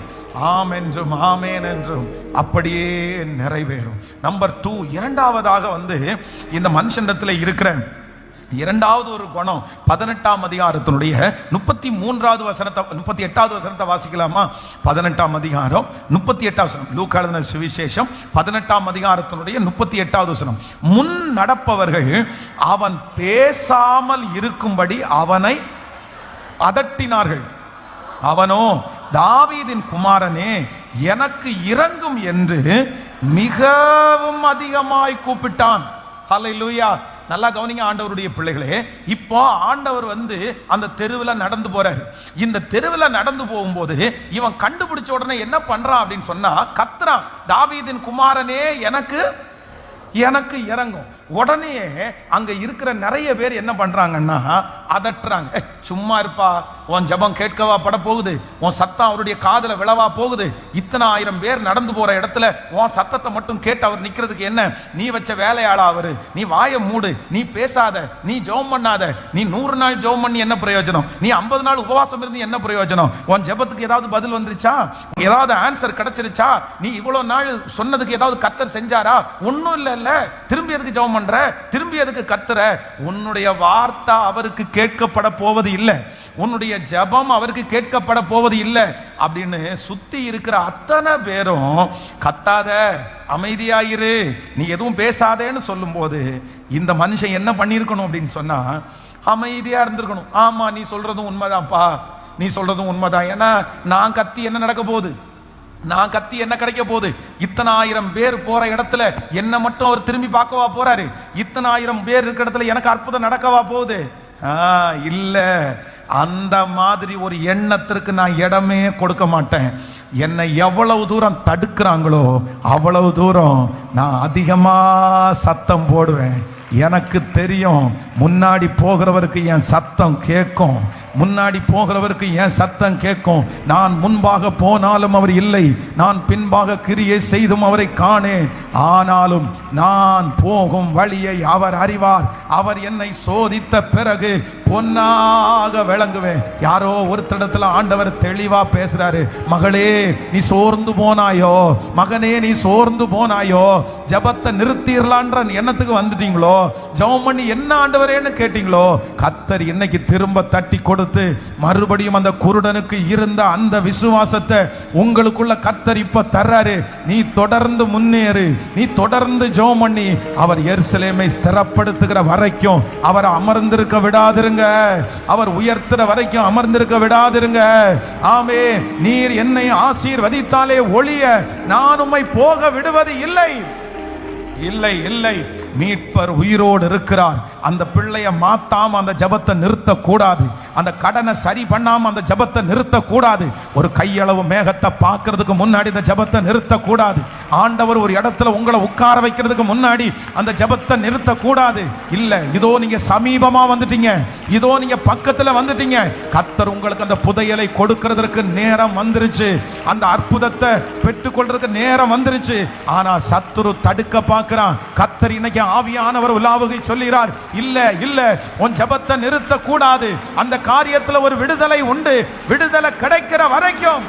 ஆம் என்றும் ஆமேன் என்றும் அப்படியே நிறைவேறும். நம்பர் 2, இரண்டாவதாக வந்து இந்த மனுஷனிடத்தில் இருக்கிற இரண்டாவது ஒரு குணம் 18ஆம் அதிகாரத்தினுடைய 33வது வசனத்தை 38வது வசனத்தை வாசிக்கலாமா? 18ஆம் அதிகாரம் 38வது வசனம், லூக்கா எழுதின சுவிசேஷம் 18ஆம் அதிகாரத்தினுடைய 38வது வசனம். முன் நடப்பவர்கள் அவன் பேசாமல் இருக்கும்படி அவனை அதட்டினார்கள். அவனோ, தாவீதின் குமாரனே, எனக்கு இரங்கும் என்று மிகவும் அதிகமாய் கூப்பிட்டான். ஹல்லேலூயா. நல்லா கவனிங்க ஆண்டவருடைய பிள்ளைகளே. இப்போ ஆண்டவர் அந்த தெருவில் நடந்து போறாரு. இந்த தெருவில் நடந்து போகும்போது இவன் கண்டுபிடிச்ச உடனே என்ன பண்றான் அப்படின்னு சொன்னா, கத்துறான், தாவீதின் குமாரனே எனக்கு இறங்கும். உடனே அங்க இருக்கிற நிறைய பேர் என்ன பண்றாங்கன்னா அதட்டுறாங்க. சும்மா இருப்பா, உன் ஜபம் கேட்கவா பட போகுது, உன் சத்தம் அவருடைய காதுல விழவா போகுது, இத்தனை ஆயிரம் பேர் நடந்து போற இடத்துல உன் சத்தத்தை மட்டும் கேட்டு அவர் நிக்கிறதுக்கு என்ன, நீ வச்ச வேலையாளா அவரு, நீ வாயை மூடு, நீ பேசாத, நீ ஜெபம் பண்ணாத, நீ 100 நாள் ஜெபம் பண்ணி என்ன பிரயோஜனம், நீ 50 நாள் உபவாசம் இருந்து என்ன பிரயோஜனம், உன் ஜெபத்துக்கு ஏதாவது பதில் வந்துருச்சா, ஏதாவது ஆன்சர் கிடைச்சிருச்சா, நீ இவ்வளவு நாள் சொன்னதுக்கு ஏதாவது கர்த்தர் செஞ்சாரா? ஒன்னும் இல்ல, திரும்பி எதுக்கு ஜெபம் பண்ற, திரும்பி எதுக்கு கத்துற? உன்னுடைய வார்த்தை அவருக்கு கேட்கப்பட போவது இல்லை, உன்னுடைய ஜெபம் அவருக்கு கேட்கப்பட போவது இல்லை அப்படின்னு சுத்தி இருக்கிற அத்தனை பேரும் கத்தாத, அமைதியாயிரு, நீ எதுவும் பேசாதேன்னு சொல்லும் போது இந்த மனுஷன் என்ன பண்ணிருக்கணும் அப்படின்னு சொன்னா, அமைதியா இருந்திருக்கணும். ஆமா, நீ சொல்றதும் உண்மைதான்ப்பா, நீ சொல்றதும் உண்மைதான். ஏன்னா நான் கத்தி என்ன நடக்க போகுது, நான் கத்தி என்ன கிடைக்க போகுது, இத்தனை ஆயிரம் பேர் போற இடத்துல என்ன மட்டும் அவர் திரும்பி பார்க்கவா போறாரு, இத்தனை ஆயிரம் பேர் இருக்கிற இடத்துல எனக்கு அற்புதம் நடக்கவா போகுது? இல்ல, அந்த மாதிரி ஒரு எண்ணத்திற்கு நான் இடமே கொடுக்க மாட்டேன். என்னை எவ்வளவு தூரம் தடுக்கிறாங்களோ அவ்வளவு தூரம் நான் அதிகமா சத்தம் போடுவேன். எனக்கு தெரியும், முன்னாடி போகிறவருக்கு என் சத்தம் கேட்கும், முன்னாடி போகிறவருக்கு என் சத்தம் கேட்கும். நான் முன்பாக போனாலும் அவர் இல்லை, நான் பின்பாக கிரியை செய்தும் அவரை காணேன். ஆனாலும் நான் போகும் வழியை அவர் அறிவார். அவர் என்னை சோதித்த பிறகு பொன்னாக விளங்குவேன். யாரோ ஒருத்தடத்துல ஆண்டவர் தெளிவா பேசுறாரு. மகளே, நீ சோர்ந்து போனாயோ, மகனே நீ சோர்ந்து போனாயோ, ஜபத்தை நிறுத்திடலான்ற எண்ணத்துக்கு வந்துட்டீங்களோ, ஜெபம் பண்ணி என்ன ஆண்டவரேன்னு கேட்டீங்களோ, கர்த்தர் இன்னைக்கு திரும்ப தட்டி கொடுத்து மறுபடியும் அந்த குருடனுக்கு இருந்த அந்த விசுவாசத்தை உங்களுக்குள்ள கர்த்தர் இப்ப தர்றாரு. நீ தொடர்ந்து முன்னேறு, நீ தொடர்ந்து ஜெபம் பண்ணி அவர் எருசலேமை ஸ்திரப்படுத்துகிற வரைக்கும் அவர் அமர்ந்திருக்க விடாதிருங்க, அவர் உயர்த்துற வரைக்கும் அமர்ந்திருக்க விடாதிருங்க. ஆமே, நீர் என்னை ஆசீர்வதித்தாலே ஒழிய நான் உம்மை போக விடுவது இல்லை. இல்லை இல்லை, மீட்பர் உயிரோடு இருக்கிறார். அந்த பிள்ளைய மாத்தாம அந்த ஜபத்தை நிறுத்த கூடாது, அந்த கடனை சரி பண்ணாம அந்த ஜபத்தை நிறுத்த கூடாது, ஒரு கையளவு மேகத்தை பார்க்கிறதுக்கு முன்னாடி இந்த ஜபத்தை நிறுத்த கூடாது, ஆண்டவர் ஒரு இடத்துல உங்களை உட்கார வைக்கிறதுக்கு முன்னாடி அந்த ஜபத்தை நிறுத்த கூடாது. இல்ல, இதோ நீங்க சமீபமா வந்துட்டீங்க, இதோ நீங்க பக்கத்துல வந்துட்டீங்க, கர்த்தர் உங்களுக்கு அந்த புதையலை கொடுக்கிறதுக்கு நேரம் வந்துருச்சு, அந்த அற்புதத்தை பெற்றுக்கொள்றதுக்கு நேரம் வந்துருச்சு. ஆனா சத்துரு தடுக்க பார்க்கிறான். கர்த்தர் இன்னைக்கு ஆவியானவர் உலாவுகை சொல்லுகிறார், இல்ல இல்ல, உன் ஜபத்தை நிறுத்த கூடாது, அந்த காரியத்துல ஒரு விடுதலை உண்டு. விடுதலை கிடைக்கிற வரைக்கும்,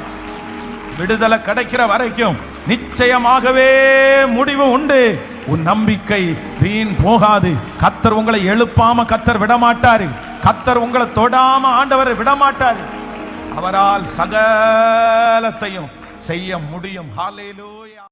விடுதலை கிடைக்கிற வரைக்கும் நிச்சயமாகவே முடிவு உண்டு. உன் நம்பிக்கை வீண் போகாது. கர்த்தர் உங்களை எழுப்பாம கர்த்தர் விடமாட்டாரு, கர்த்தர் உங்களை தொடாம ஆண்டவர் விடமாட்டாரு. அவரால் சகலத்தையும் செய்ய முடியும். ஹல்லேலூயா.